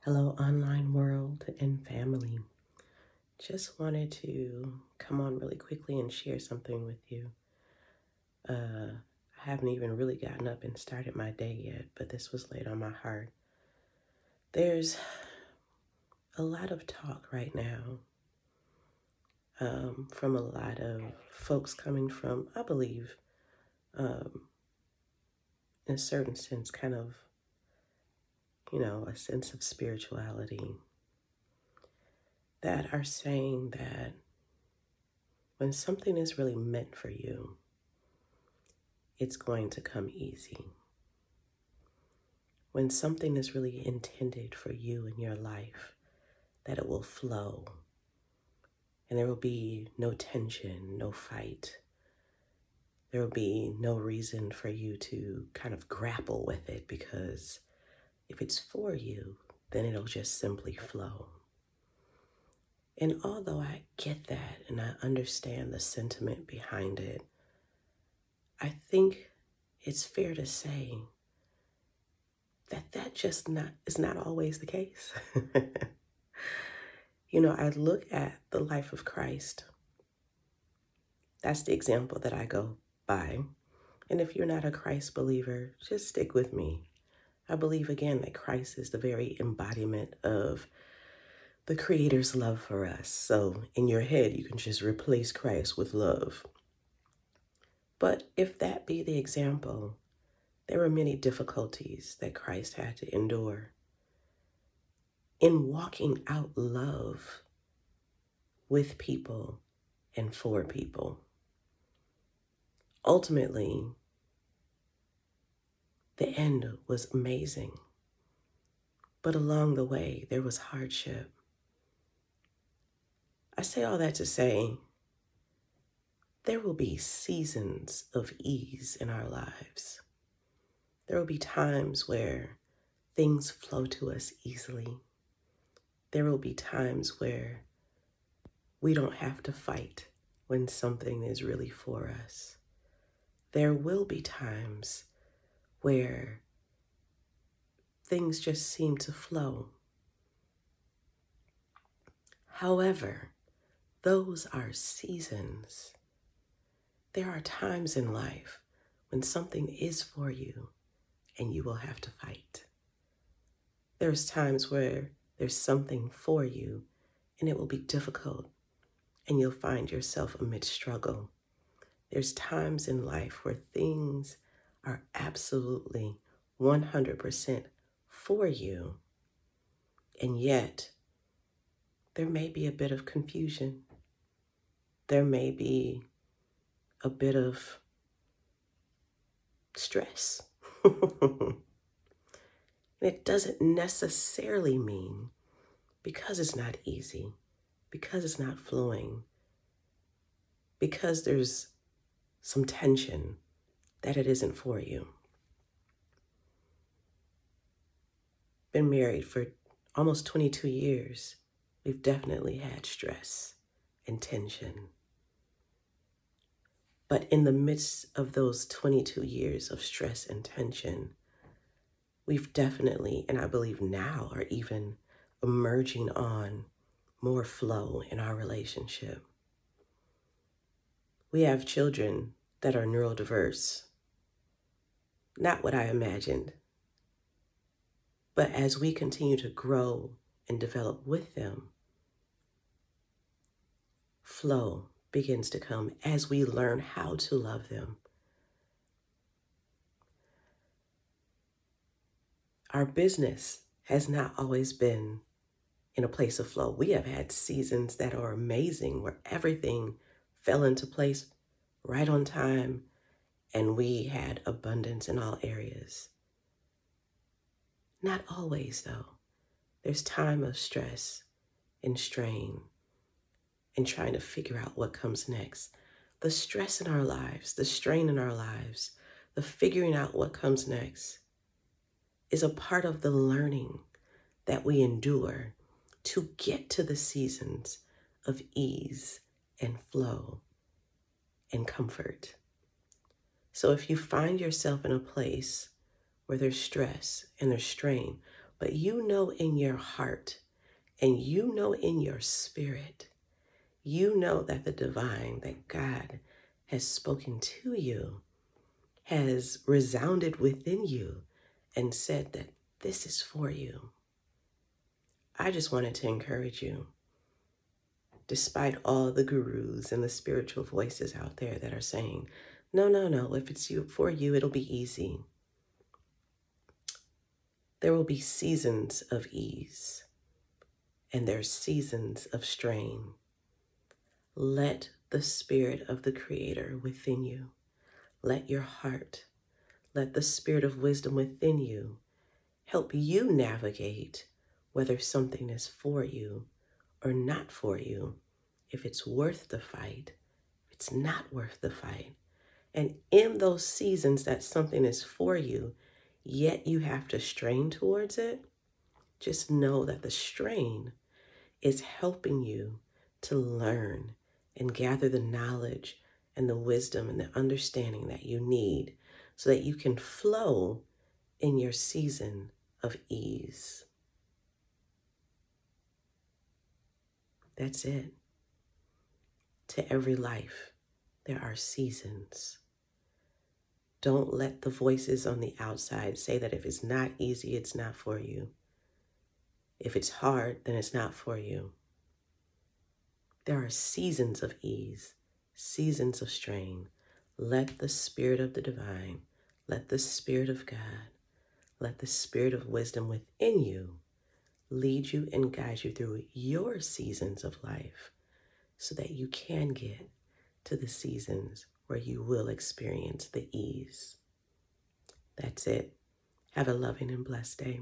Hello, online world and family. Just wanted to come on really quickly and share something with you. I haven't even really gotten up and started my day yet, but this was laid on my heart. There's a lot of talk right now from a lot of folks coming from, I believe, um, in a certain sense, kind of, a sense of spirituality that are saying that when something is really meant for you, it's going to come easy. When something is really intended for you in your life, that it will flow and there will be no tension, no fight. There will be no reason for you to kind of grapple with it because if it's for you, then it'll just simply flow. And although I get that and I understand the sentiment behind it, I think it's fair to say that just not is not always the case. I look at the life of Christ. That's the example that I go by. And if you're not a Christ believer, just stick with me. I believe again that Christ is the very embodiment of the Creator's love for us. So in your head, you can just replace Christ with love. But if that be the example, there were many difficulties that Christ had to endure. In walking out love with people and for people. Ultimately, the end was amazing, but along the way, there was hardship. I say all that to say, there will be seasons of ease in our lives. There will be times where things flow to us easily. There will be times where we don't have to fight when something is really for us. There will be times where things just seem to flow. However, those are seasons. There are times in life when something is for you and you will have to fight. There's times where there's something for you and it will be difficult and you'll find yourself amid struggle. There's times in life where things are absolutely 100% for you, and yet there may be a bit of confusion. There may be a bit of stress. It doesn't necessarily mean because it's not easy, because it's not flowing, because there's some tension that it isn't for you. Been married for almost 22 years. We've definitely had stress and tension. But in the midst of those 22 years of stress and tension, we've definitely, and I believe now, are even emerging on more flow in our relationship. We have children that are neurodiverse. Not what I imagined. But as we continue to grow and develop with them, flow begins to come as we learn how to love them. Our business has not always been in a place of flow. We have had seasons that are amazing where everything fell into place right on time and we had abundance in all areas. Not always, though. There's time of stress and strain and trying to figure out what comes next. The stress in our lives, the strain in our lives, the figuring out what comes next is a part of the learning that we endure to get to the seasons of ease and flow and comfort. So if you find yourself in a place where there's stress and there's strain, But you know in your heart and you know in your spirit, you know that the divine, that God has spoken to you, has resounded within you and said that this is for you. I just wanted to encourage you, despite all the gurus and the spiritual voices out there that are saying, no, no, no, if it's for you, it'll be easy. There will be seasons of ease and there's seasons of strain. Let the spirit of the Creator within you, let your heart, let the spirit of wisdom within you help you navigate whether something is for you or not for you, if it's worth the fight, if it's not worth the fight. And in those seasons that something is for you, yet you have to strain towards it, just know that the strain is helping you to learn and gather the knowledge and the wisdom and the understanding that you need so that you can flow in your season of ease. That's it. To every life, there are seasons. Don't let the voices on the outside say that if it's not easy, it's not for you. If it's hard, then it's not for you. There are seasons of ease, seasons of strain. Let the Spirit of the Divine, let the Spirit of God, let the Spirit of wisdom within you lead you and guide you through your seasons of life so that you can get to the seasons where you will experience the ease. That's it. Have a loving and blessed day.